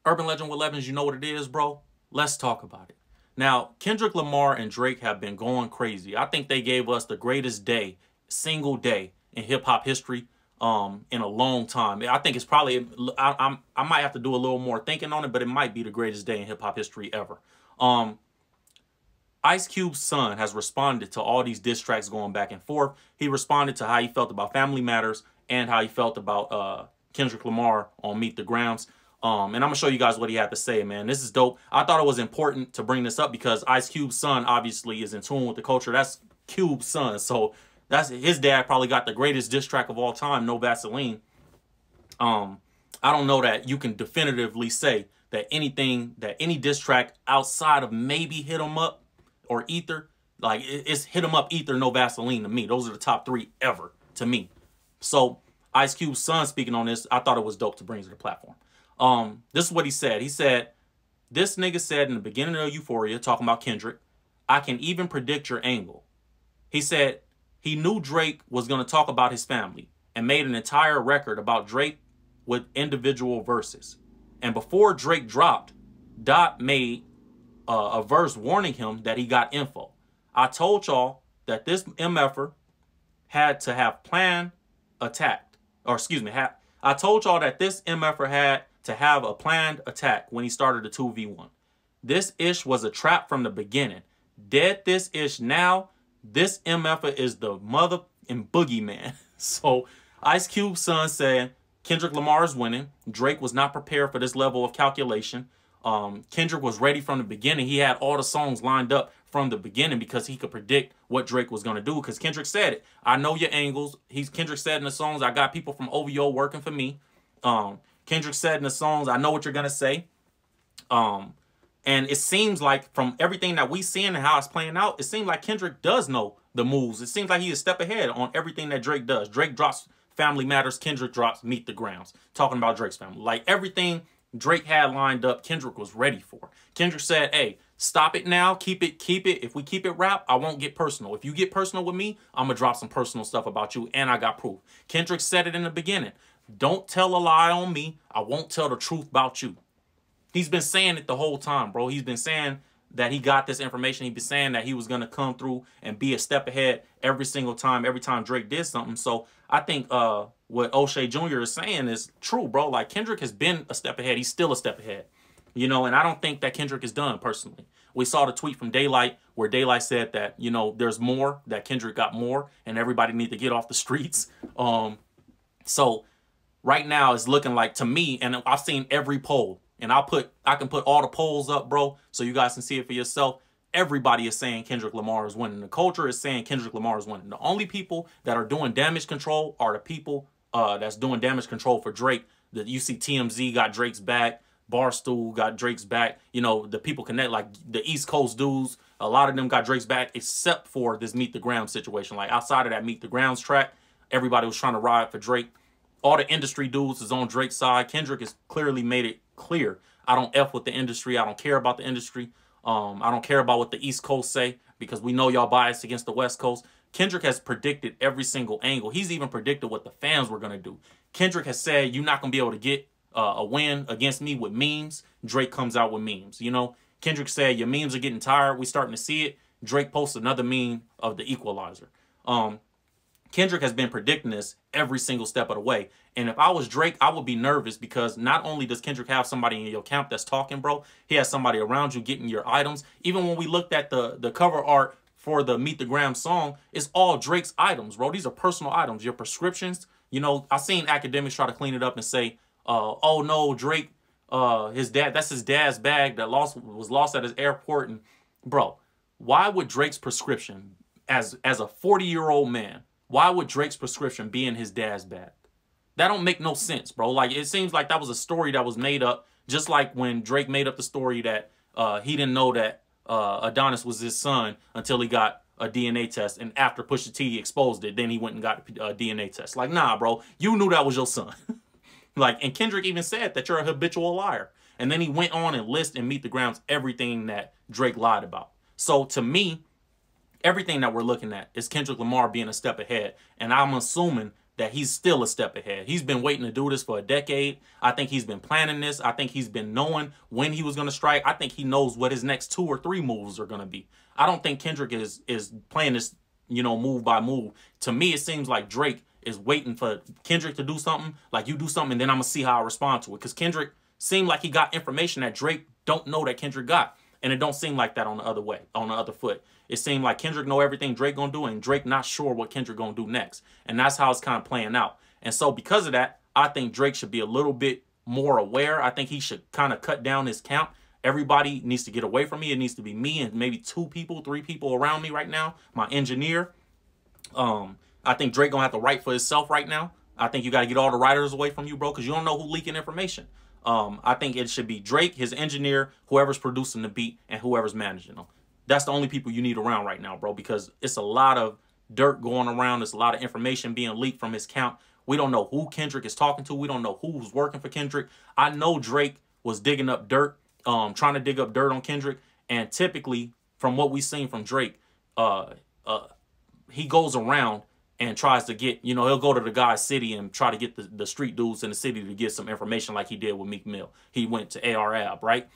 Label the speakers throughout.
Speaker 1: Urban Legend with Levins, you know what it is, bro? Let's talk about it. Now, Kendrick Lamar and Drake have been going crazy. I think they gave us the greatest day, single day in hip-hop history in a long time. I think it's probably, I might have to do a little more thinking on it, but it might be the greatest day in hip-hop history ever. Ice Cube's son has responded to all these diss tracks going back and forth. He responded to how he felt about Family Matters and how he felt about Kendrick Lamar on Meet the Grams. And I'm going to show you guys what he had to say, man. This is dope. I thought it was important to bring this up because Ice Cube's son obviously is in tune with the culture. That's Cube's son. So that's his dad probably got the greatest diss track of all time, No Vaseline. I don't know that you can definitively say that any diss track outside of maybe Hit 'Em Up or Ether, like it's Hit 'Em Up, Ether, No Vaseline to me. Those are the top 3 ever to me. So Ice Cube's son speaking on this, I thought it was dope to bring to the platform. This is what he said. He said, "This nigga said in the beginning of Euphoria, talking about Kendrick, I can even predict your angle." He said he knew Drake was going to talk about his family and made an entire record about Drake with individual verses. And before Drake dropped, Dot made a verse warning him that he got info. I told y'all that this MFer had to have planned attacked. Or excuse me, I told y'all that this MFer had to have a planned attack when he started the 2v1. This ish was a trap from the beginning. Dead this ish now. This MFer is the mother and boogeyman. So Ice Cube's son said Kendrick Lamar is winning. Drake was not prepared for this level of calculation. Kendrick was ready from the beginning. He had all the songs lined up from the beginning because he could predict what Drake was going to do. Because Kendrick said it. I know your angles. Kendrick said in the songs, I got people from OVO working for me. Kendrick said in the songs, I know what you're going to say. And it seems like from everything that we seeing and how it's playing out, it seems like Kendrick does know the moves. It seems like he is a step ahead on everything that Drake does. Drake drops Family Matters. Kendrick drops Meet the Grams. Talking about Drake's family. Like everything Drake had lined up, Kendrick was ready for. Kendrick said, hey, stop it now. Keep it. If we keep it rap, I won't get personal. If you get personal with me, I'm going to drop some personal stuff about you. And I got proof. Kendrick said it in the beginning. Don't tell a lie on me. I won't tell the truth about you. He's been saying it the whole time, bro. He's been saying that he got this information. He's been saying that he was going to come through and be a step ahead every single time, every time Drake did something. So I think what O'Shea Jr. is saying is true, bro. Like Kendrick has been a step ahead. He's still a step ahead, you know, and I don't think that Kendrick is done personally. We saw the tweet from Daylight where Daylight said that, you know, there's more, that Kendrick got more and everybody need to get off the streets. So right now it's looking like, to me, and I've seen every poll, and I can put all the polls up, bro, so you guys can see it for yourself. Everybody is saying Kendrick Lamar is winning. The culture is saying Kendrick Lamar is winning. The only people that are doing damage control are the people that's doing damage control for Drake. You see TMZ got Drake's back. Barstool got Drake's back. You know, the people connect, like the East Coast dudes, a lot of them got Drake's back, except for this Meet the Grams situation. Like outside of that Meet the Grams track, everybody was trying to ride for Drake. All the industry dudes is on Drake's side. Kendrick has clearly made it clear. I don't F with the industry. I don't care about the industry. I don't care about what the East Coast say because we know y'all biased against the West Coast. Kendrick has predicted every single angle. He's even predicted what the fans were going to do. Kendrick has said, you're not going to be able to get a win against me with memes. Drake comes out with memes. You know, Kendrick said, your memes are getting tired. We starting to see it. Drake posts another meme of the equalizer. Kendrick has been predicting this every single step of the way. And if I was Drake, I would be nervous because not only does Kendrick have somebody in your camp that's talking, bro, he has somebody around you getting your items. Even when we looked at the cover art for the Meet the Gram song, it's all Drake's items, bro. These are personal items, your prescriptions. You know, I've seen academics try to clean it up and say, oh no, Drake, his dad, that's his dad's bag that was lost at his airport. And bro, why would Drake's prescription as a 40-year-old man, why would Drake's prescription be in his dad's bag? That don't make no sense, bro. Like, it seems like that was a story that was made up, just like when Drake made up the story that he didn't know that Adonis was his son until he got a DNA test. And after Pusha T exposed it, then he went and got a DNA test. Like, nah, bro, you knew that was your son. Like, and Kendrick even said that you're a habitual liar. And then he went on and listed and Meet the Grams everything that Drake lied about. So to me, everything that we're looking at is Kendrick Lamar being a step ahead. And I'm assuming that he's still a step ahead. He's been waiting to do this for a decade. I think he's been planning this. I think he's been knowing when he was going to strike. I think he knows what his next 2 or 3 moves are going to be. I don't think Kendrick is playing this, you know, move by move. To me, it seems like Drake is waiting for Kendrick to do something. Like, you do something, and then I'm going to see how I respond to it. Because Kendrick seemed like he got information that Drake don't know that Kendrick got. And it don't seem like that on the other foot. It seemed like Kendrick know everything Drake gonna do, and Drake not sure what Kendrick gonna do next. And that's how it's kind of playing out. And so because of that, I think Drake should be a little bit more aware. I think he should kind of cut down his count. Everybody needs to get away from me. It needs to be me and maybe 2 people, 3 people around me right now. My engineer. I think Drake gonna have to write for himself right now. I think you got to get all the writers away from you, bro, because you don't know who leaking information. I think it should be Drake, his engineer, whoever's producing the beat, and whoever's managing them. That's the only people you need around right now, bro, because it's a lot of dirt going around. There's a lot of information being leaked from his count. We don't know who Kendrick is talking to. We don't know who's working for Kendrick. I know Drake was digging up dirt, trying to dig up dirt on Kendrick. And typically, from what we've seen from Drake, he goes around and tries to get, you know, he'll go to the guy's city and try to get the street dudes in the city to get some information like he did with Meek Mill. He went to AR-Ab, right?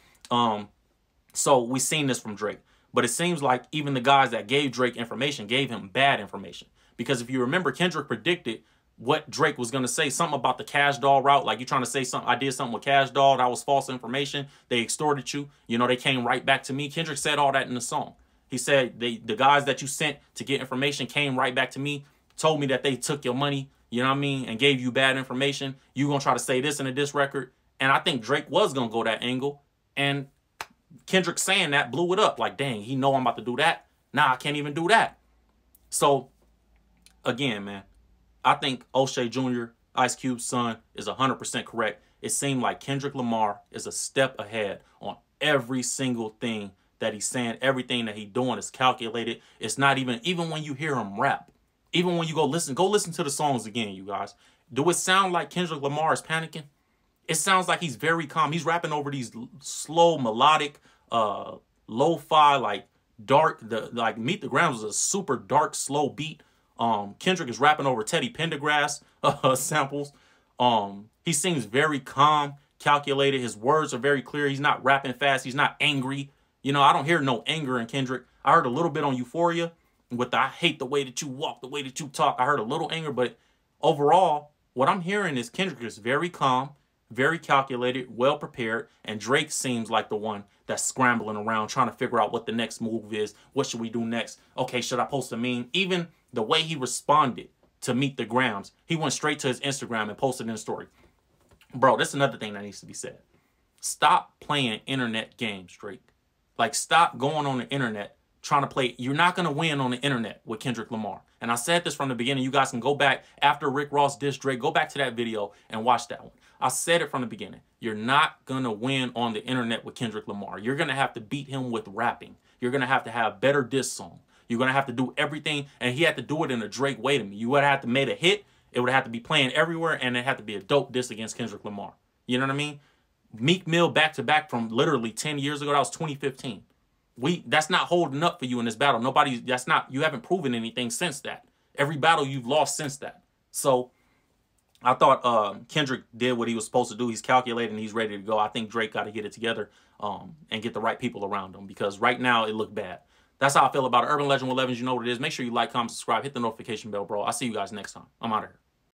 Speaker 1: So we've seen this from Drake. But it seems like even the guys that gave Drake information gave him bad information. Because if you remember, Kendrick predicted what Drake was going to say, something about the Cash Doll route. Like, you trying to say something, I did something with Cash Doll, that was false information. They extorted you. You know, they came right back to me. Kendrick said all that in the song. He said, the guys that you sent to get information came right back to me, told me that they took your money, you know what I mean, and gave you bad information. You going to try to say this in a diss record. And I think Drake was going to go that angle. And Kendrick saying that blew it up. Like, dang, he know I'm about to do that. Nah, I can't even do that. So, again, man, I think O'Shea Jr., Ice Cube's son, is 100% correct. It seemed like Kendrick Lamar is a step ahead on every single thing that he's saying. Everything that he's doing is calculated. It's not even when you hear him rap, even when you go listen to the songs again, you guys. Do it sound like Kendrick Lamar is panicking? It sounds like he's very calm. He's rapping over these slow, melodic, lo-fi, like dark. Like Meet the Grounds was a super dark, slow beat. Kendrick is rapping over Teddy Pendergrass samples. He seems very calm, calculated. His words are very clear. He's not rapping fast. He's not angry. You know, I don't hear no anger in Kendrick. I heard a little bit on Euphoria with the, I hate the way that you walk, the way that you talk. I heard a little anger, but overall, what I'm hearing is Kendrick is very calm, very calculated, well prepared, and Drake seems like the one that's scrambling around trying to figure out what the next move is. What should we do next? Okay, should I post a meme? Even the way he responded to Meet the Grounds, he went straight to his Instagram and posted in a story. Bro, that's another thing that needs to be said. Stop playing internet games, Drake. Like, stop going on the internet trying to play. You're not going to win on the internet with Kendrick Lamar. And I said this from the beginning. You guys can go back after Rick Ross dissed Drake. Go back to that video and watch that one. I said it from the beginning. You're not going to win on the internet with Kendrick Lamar. You're going to have to beat him with rapping. You're going to have better diss song. You're going to have to do everything. And he had to do it in a Drake way to me. You would have to make a hit. It would have to be playing everywhere. And it had to be a dope diss against Kendrick Lamar. You know what I mean? Meek Mill back-to-back from literally 10 years ago. That was 2015. That's not holding up for you in this battle. You haven't proven anything since that. Every battle you've lost since that. So I thought Kendrick did what he was supposed to do. He's calculating. He's ready to go. I think Drake got to get it together and get the right people around him, because right now it looked bad. That's how I feel about it. Urban Legend with Levins. You know what it is. Make sure you like, comment, subscribe, hit the notification bell, bro. I'll see you guys next time. I'm out of here.